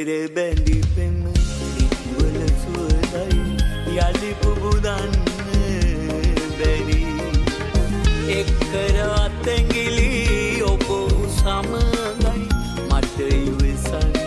සෙර බැඳි පෙම හිත්වල සුවදයි යලි පුබුදන්න බැරි එක්කර අතැඟිලි ඔබ සමගයි මට ඉවසන්න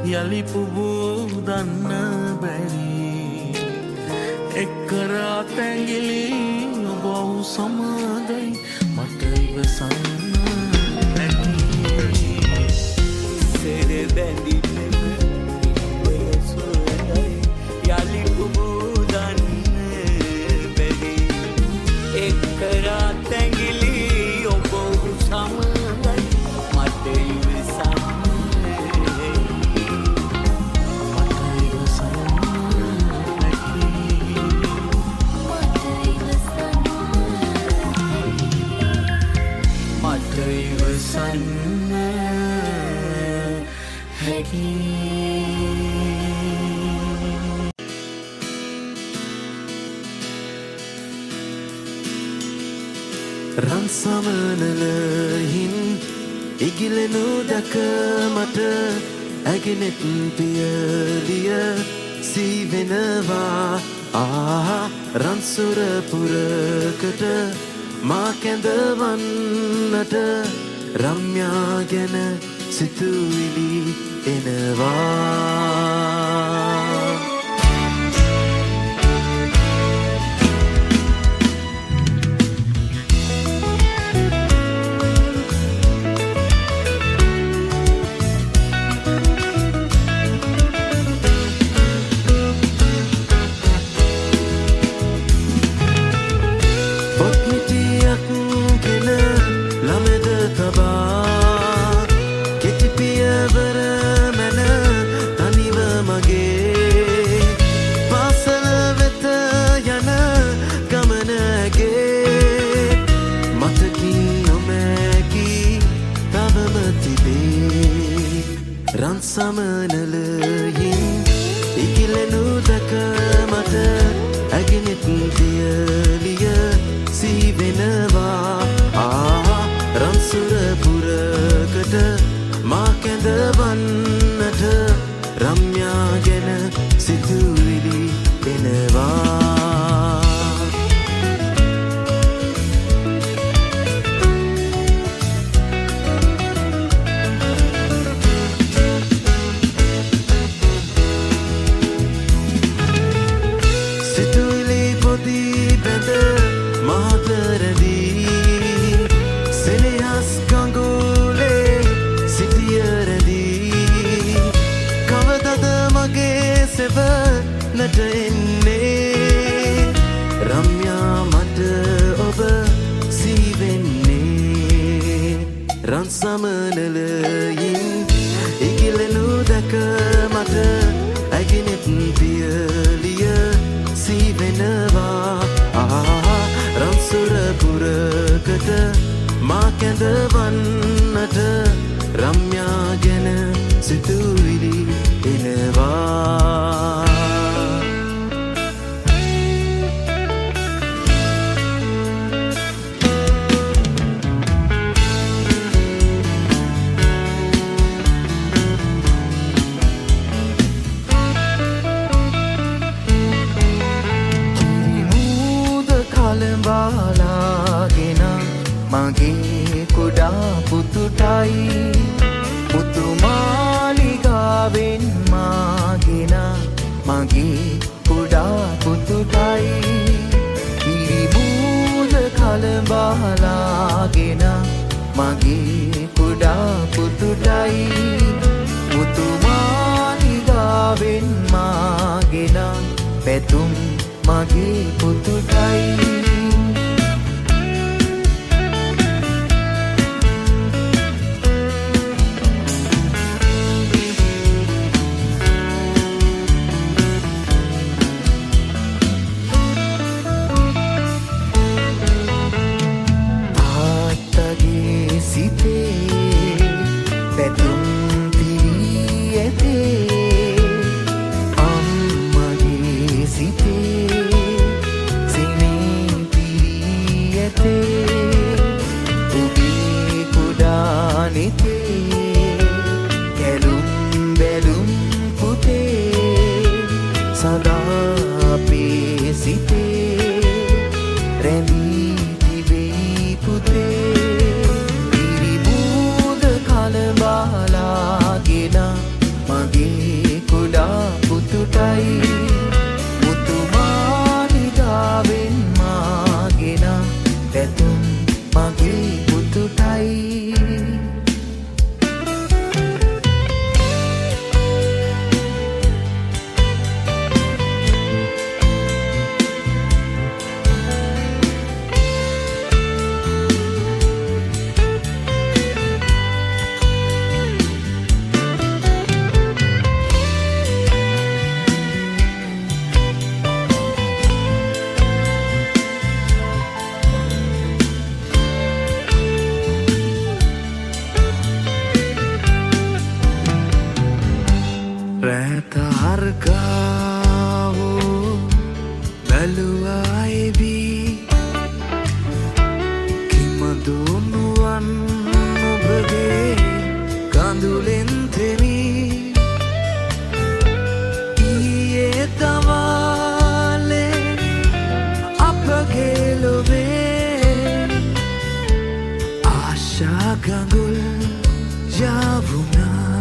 යලි පුබුදන්න බැරි එක්කර අතැඟිලි ඔබ සමගයි මට ඉවසන්න නැති සෙර බැඳි පෙම හිත්වල සුවදයි යලි පුබුදන්න බැරි එක්කර අතැඟිලි ඔබ සමගයි මට ඉවසන්න ඉවසන්න හැකි රන්සමනලහින් ඉගිලෙනු දැක මට ඇගෙනෙත් පියලිය සීවෙනවා රන්සුරපුරකට මා කැඳවන්නට රම්‍යා ගැන සිතුවිලි එනවා කෙටි පියවර මැන සමනලයින් ඉගිලෙනු දැක මට ඇගෙනෙත් තියලිය සිහිවෙනවා රන්සුර පුරකට මා කැඳවන්නට රම්‍යා ගැන සිතුවිලි එනවා නට එන්නේ රම්‍යා මට ඔබ සීවෙන්නේ රන් සමනලයින් ඉගිලෙනු දැක මට ඇගෙනෙත් පියලිය සීවෙනවා රන්සුර පුරකට මා කැඳවන්නට රම්‍යා ගැන සිතුවිලි එනවා කලඹාලාගෙන මගේ කුඩා පුතුටයි පුතුමාලිගාවෙන් මාගෙන මගේ කුඩා පුතුටයි කිරිබූද කලඹාලාගෙන මගේ කුඩා පුතුටයි පුතුමාලිගාවෙන් මාගෙන පැතුම් මගේ පුතුටයි ගඟුල් යාවුනා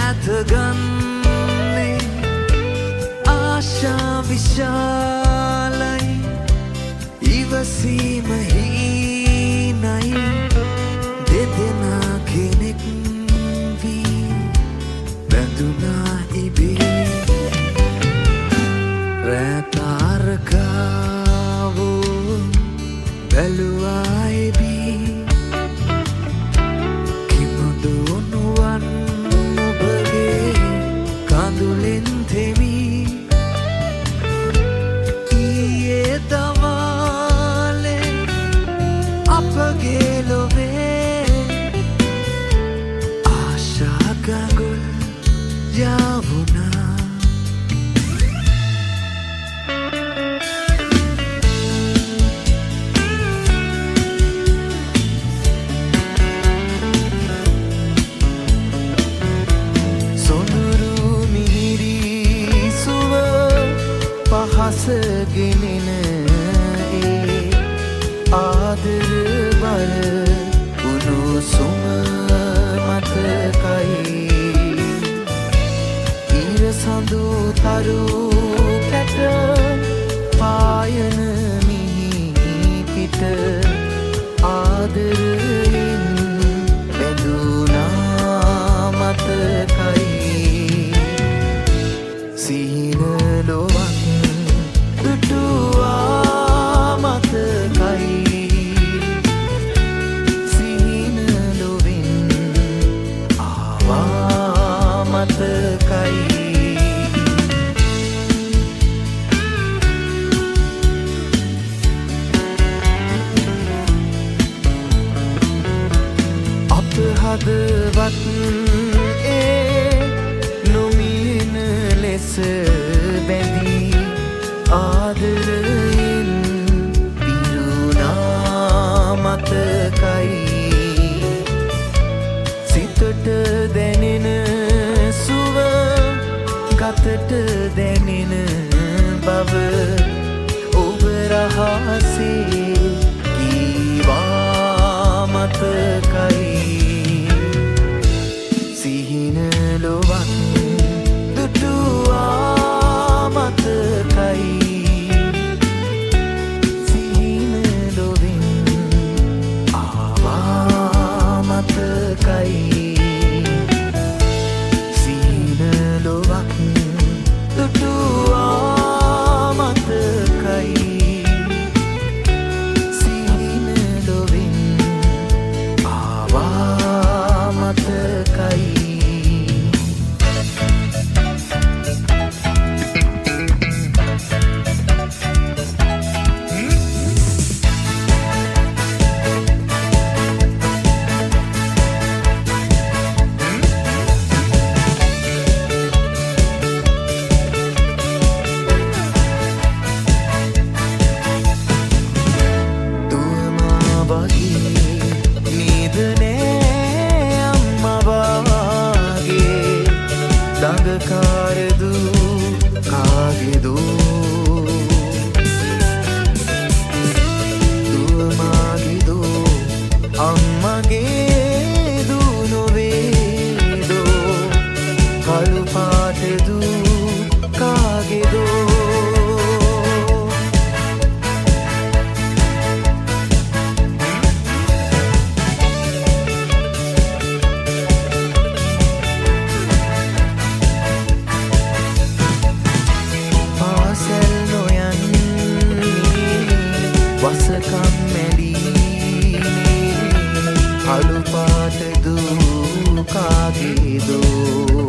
ඇතගන්නේ ආශා විශාලයි ඉවසීම හීනයි දෙදෙනා කෙනෙක් වී බැඳුනා ඉබේ රැතාරකාවෝ බැලුවා එබී කිමුදුනුවන් ඔබගේ කඳුලෙන් තෙමී ඊයේ දවාලේ අපගේ ලොවේ ආශා ගඟුල් යවුනා හසගෙනෙන ආදර බල උණුසුම මතකයි ඉර සඳු තරු කැට පායන මිහි පිට ආදරයෙන් බැඳුනා මතකයි සිහින ලොවක් දුටුවා මතකයි සිහින ලොවින් ආවා මතකයි අප හදවත් නොමියෙන ලෙස බැඳී ආදරයෙන් පිරුණා මතකයි සිතට දැනෙන සුව ගතට දැනෙන බව ඔබ රහසේ කීවා මතකයි සිහින ලොවක් දුටුවා මතකයි දඟකාරදු කාගෙදෝ දුවමාගෙදෝ අම්මගේ දුනොවේදෝ කළු පාටදු කාගෙදෝ වසකම් මැලී අලු පාටදු කාගෙදෝ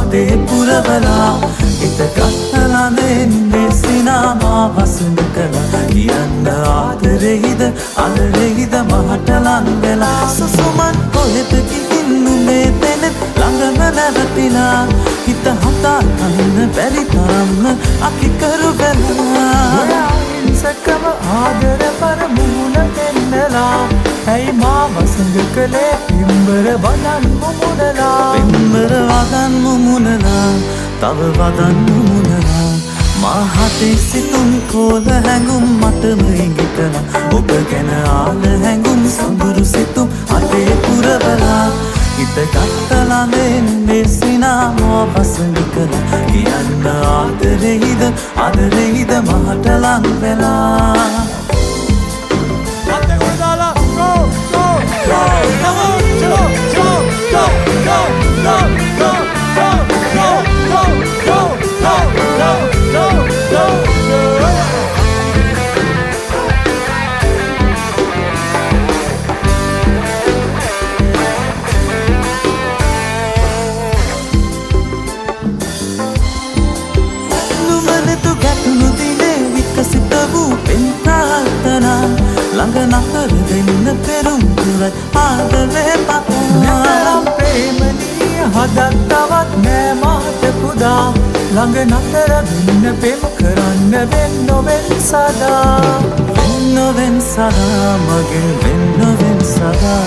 අදේ පුරවලා හිත කත්තලඳෙන් දෙසිනාමා වසඳ කළා කියන්න ආදරෙහිද අදරෙහිද මහට ලං වෙලා සුසුමන් කොහෙද ගිහින් නුඹේ තැන ළඟම නැවතිලා හිත හදා ගන්න බැරි තරම්ම අකිකරු වෙලා සකම ආදර පරමුණ දෙන්නලා ඇයි මා වසඟ කළේ පිම්බර වදන් මුමුණලා පිම්බර වදන් මුමුණලා තව වදන් මුමුණලා මා හතේ සිතුම් කෝල හැඟුම් මටම ඉඟිකලා ඔබ ගැන ආල හැඟුම් සොඳුරු සිතුම් අතේ පුරවලා හිත කත්තලඳෙන් දෙසිනා මා වසඟ කළා කියන්න ආදරෙහිද අදරෙහිද මහට ලං වෙලා ළඟ නතර දෙන්න පෙරුම් පුරයි ආදරේ පතනවා ප්‍රේමණීය හදක් තවත් නෑ මාට පුදා ළඟ නතර වෙන්න පෙම් කරන්න වෙන්නොවෙන් සදා මගේ වෙන්නොවෙන් සදා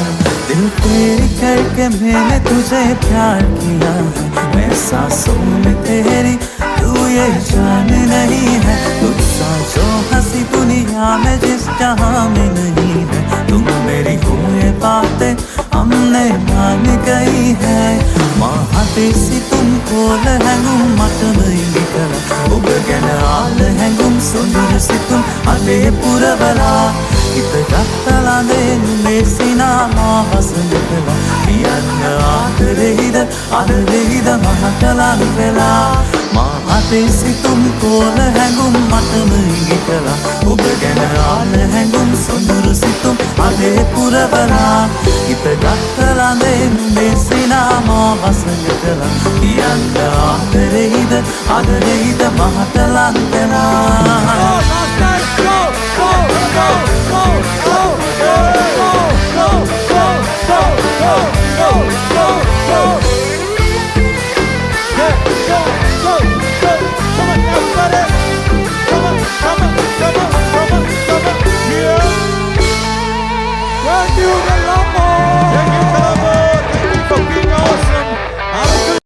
दिल तेरी करके मैंने तुझे प्यार किया है मैं सांसों में तेरी तू ये जान नहीं है तुझसा जो हंसी दुनिया में जिस जहां में नहीं है तुम मेरी हो ये बातें हमने मान गई है महादेसी तुमको लहंगुम मत नहीं करा उब गन आल हैंगुम सुंदर सी तुम अले पुरवला इत कत्तलंदेन देसिनामा वसंद कला කියන්න ආදරෙහිද අදරෙහිද මහට ලං වෙලා මාතේ සිතුම් කෝල හැඟුම් මටම ඉඟිකලා ඔබ ගැන ආල හැඟුම් සොඳුරු සිතුම් අදේ පුරවලා හිත ගත්තලඳෙන් දෙසිනාමා වසඟ කළා කියන්න ආදරෙහිද අදරෙහිද මහට ලං වෙලා